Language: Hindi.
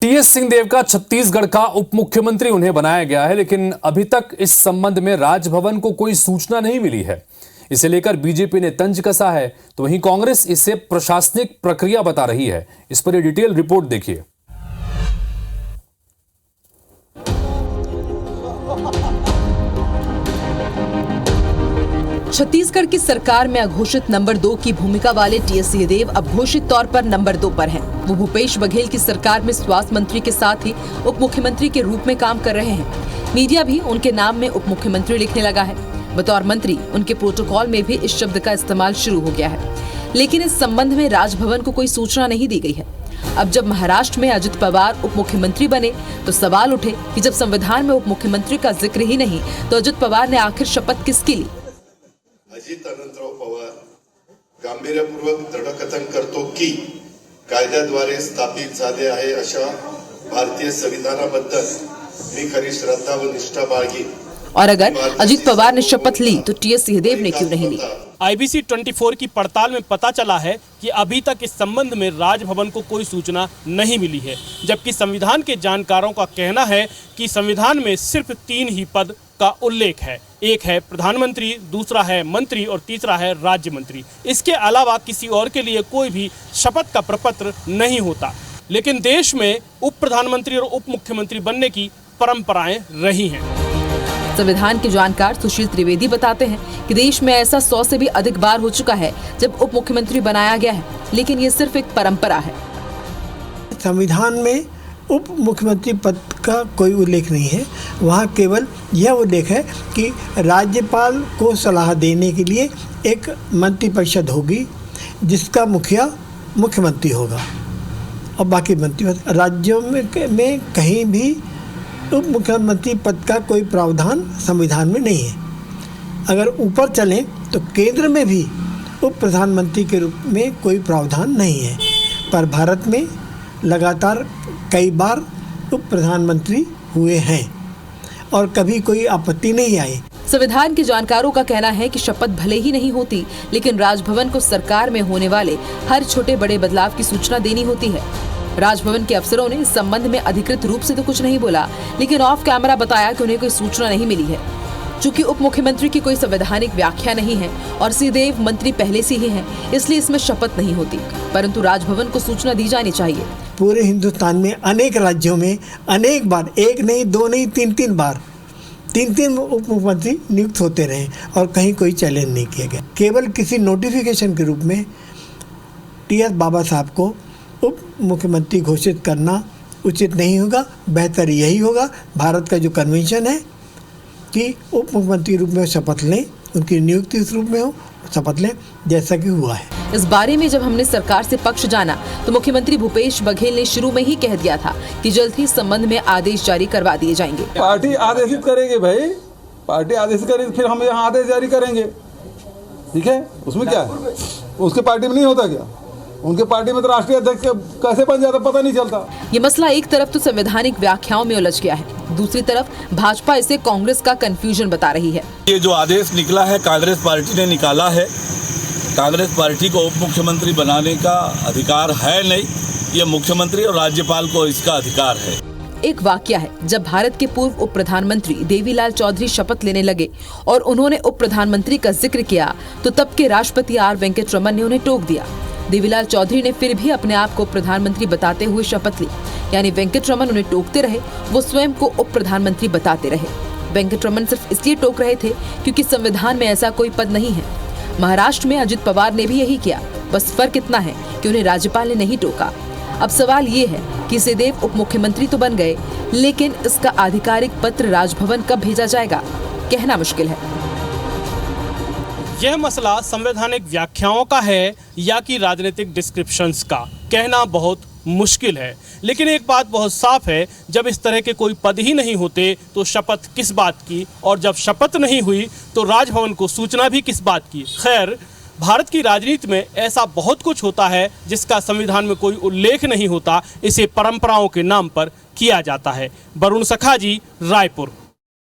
टीएस सिंहदेव का छत्तीसगढ़ का उप मुख्यमंत्री उन्हें बनाया गया है, लेकिन अभी तक इस संबंध में राजभवन को कोई सूचना नहीं मिली है। इसे लेकर बीजेपी ने तंज कसा है, तो वहीं कांग्रेस इसे प्रशासनिक प्रक्रिया बता रही है। इस पर डिटेल रिपोर्ट देखिए। छत्तीसगढ़ की सरकार में अघोषित नंबर 2 की भूमिका वाले टीएस सिंहदेव अब घोषित तौर पर नंबर 2 पर हैं। वो भूपेश बघेल की सरकार में स्वास्थ्य मंत्री के साथ ही उप मुख्यमंत्री के रूप में काम कर रहे हैं। मीडिया भी उनके नाम में उप मुख्यमंत्री लिखने लगा है। बतौर मंत्री उनके प्रोटोकॉल में भी इस शब्द का इस्तेमाल शुरू हो गया है, लेकिन इस संबंध में राजभवन को कोई सूचना नहीं दी गई है। अब जब महाराष्ट्र में अजित पवार उप मुख्यमंत्री बने तो सवाल उठे कि जब संविधान में उप मुख्यमंत्री का जिक्र ही नहीं तो अजित पवार ने आखिर शपथ किसकी ली। अजित अनंतराव पवार गांभीर्यपूर्वक दृढकथन करतो की कायद्याद्वारे स्थापित झाले आहे अशा भारतीय संविधानाबद्दल मी खरी श्रद्धा व निष्ठा बाळगीन। और अगर अजित पवार ने शपथ ली तो टीएस सिंहदेव ने क्यों नहीं ली? IBC 24 की पड़ताल में पता चला है कि अभी तक इस संबंध में राजभवन को कोई सूचना नहीं मिली है, जबकि संविधान के जानकारों का कहना है कि संविधान में सिर्फ 3 ही पद का उल्लेख है। एक है प्रधानमंत्री, दूसरा है मंत्री और तीसरा है राज्य मंत्री। इसके अलावा किसी और के लिए कोई भी शपथ का प्रपत्र नहीं होता। लेकिन देश में उप प्रधानमंत्री और उप मुख्यमंत्री बनने की परंपराएं रही हैं। संविधान के जानकार सुशील त्रिवेदी बताते हैं कि देश में ऐसा 100 से भी अधिक बार हो चुका है जब उप मुख्यमंत्री बनाया गया है, लेकिन ये सिर्फ एक परंपरा है। संविधान में उप मुख्यमंत्री पद का कोई उल्लेख नहीं है। वहाँ केवल यह उल्लेख है कि राज्यपाल को सलाह देने के लिए एक मंत्रिपरिषद होगी जिसका मुखिया मुख्यमंत्री होगा और बाकी मंत्री। राज्यों में कहीं भी उप मुख्यमंत्री पद का कोई प्रावधान संविधान में नहीं है। अगर ऊपर चलें तो केंद्र में भी उप प्रधानमंत्री के रूप में कोई प्रावधान नहीं है, पर भारत में लगातार कई बार उप प्रधानमंत्री हुए हैं और कभी कोई आपत्ति नहीं आई। संविधान के जानकारों का कहना है कि शपथ भले ही नहीं होती, लेकिन राजभवन को सरकार में होने वाले हर छोटे बड़े बदलाव की सूचना देनी होती है। राजभवन के अफसरों ने इस संबंध में अधिकृत रूप से तो कुछ नहीं बोला, लेकिन ऑफ कैमरा बताया कि उन्हें कोई सूचना नहीं मिली है। चूंकि उप मुख्यमंत्री की कोई संवैधानिक व्याख्या नहीं है और सिंहदेव मंत्री पहले से ही हैं, इसलिए इसमें शपथ नहीं होती, परंतु राजभवन को सूचना दी जानी चाहिए। पूरे हिंदुस्तान में अनेक राज्यों में अनेक बार, एक नहीं, 2 नहीं, 3 बार 3 उप मुख्यमंत्री नियुक्त होते रहे और कहीं कोई चैलेंज नहीं किया गया। केवल किसी नोटिफिकेशन के रूप में टीएस बाबा साहब को उप मुख्यमंत्री घोषित करना उचित नहीं होगा। बेहतर यही होगा, भारत का जो कन्वेंशन है कि उप मुख्यमंत्री रूप में शपथ लें, उनकी नियुक्ति इस रूप में हो, शपथ लें, जैसा कि हुआ है। इस बारे में जब हमने सरकार से पक्ष जाना तो मुख्यमंत्री भूपेश बघेल ने शुरू में ही कह दिया था कि जल्द ही इस संबंध में आदेश जारी करवा दिए जाएंगे। पार्टी आदेशित करेगी भाई, पार्टी आदेश करेगी, फिर हम यहाँ आदेश जारी करेंगे। ठीक है, उसमें क्या है? उसके पार्टी में नहीं होता क्या? उनके पार्टी में तो राष्ट्रीय अध्यक्ष कैसे बन जाता पता नहीं चलता। ये मसला एक तरफ तो संवैधानिक व्याख्याओं में उलझ गया है, दूसरी तरफ भाजपा इसे कांग्रेस का कंफ्यूजन बता रही है। ये जो आदेश निकला है कांग्रेस पार्टी ने निकाला है। कांग्रेस पार्टी को उप मुख्यमंत्री बनाने का अधिकार है नहीं, ये मुख्यमंत्री और राज्यपाल को इसका अधिकार है। एक वाकया है, जब भारत के पूर्व उप प्रधानमंत्री देवीलाल चौधरी शपथ लेने लगे और उन्होंने उप प्रधानमंत्री का जिक्र किया तो तब के राष्ट्रपति आर वेंकटरमन ने उन्हें टोक दिया। देवीलाल चौधरी ने फिर भी अपने आप को प्रधानमंत्री बताते हुए शपथ ली, यानी वेंकटरमन उन्हें टोकते रहे, वो स्वयं को उप प्रधानमंत्री बताते रहे। वेंकटरमन सिर्फ इसलिए टोक रहे थे क्योंकि संविधान में ऐसा कोई पद नहीं है। महाराष्ट्र में अजित पवार ने भी यही किया, बस फर्क इतना है कि उन्हें राज्यपाल ने नहीं टोका। अब सवाल ये है कि सिंहदेव उप मुख्यमंत्री तो बन गए, लेकिन इसका आधिकारिक पत्र राजभवन कब भेजा जाएगा, कहना मुश्किल है। यह मसला संवैधानिक व्याख्याओं का है या कि राजनीतिक डिस्क्रिप्शंस का, कहना बहुत मुश्किल है। लेकिन एक बात बहुत साफ है, जब इस तरह के कोई पद ही नहीं होते तो शपथ किस बात की, और जब शपथ नहीं हुई तो राजभवन को सूचना भी किस बात की। खैर, भारत की राजनीति में ऐसा बहुत कुछ होता है जिसका संविधान में कोई उल्लेख नहीं होता, इसे परंपराओं के नाम पर किया जाता है। वरुण सखाजी, रायपुर।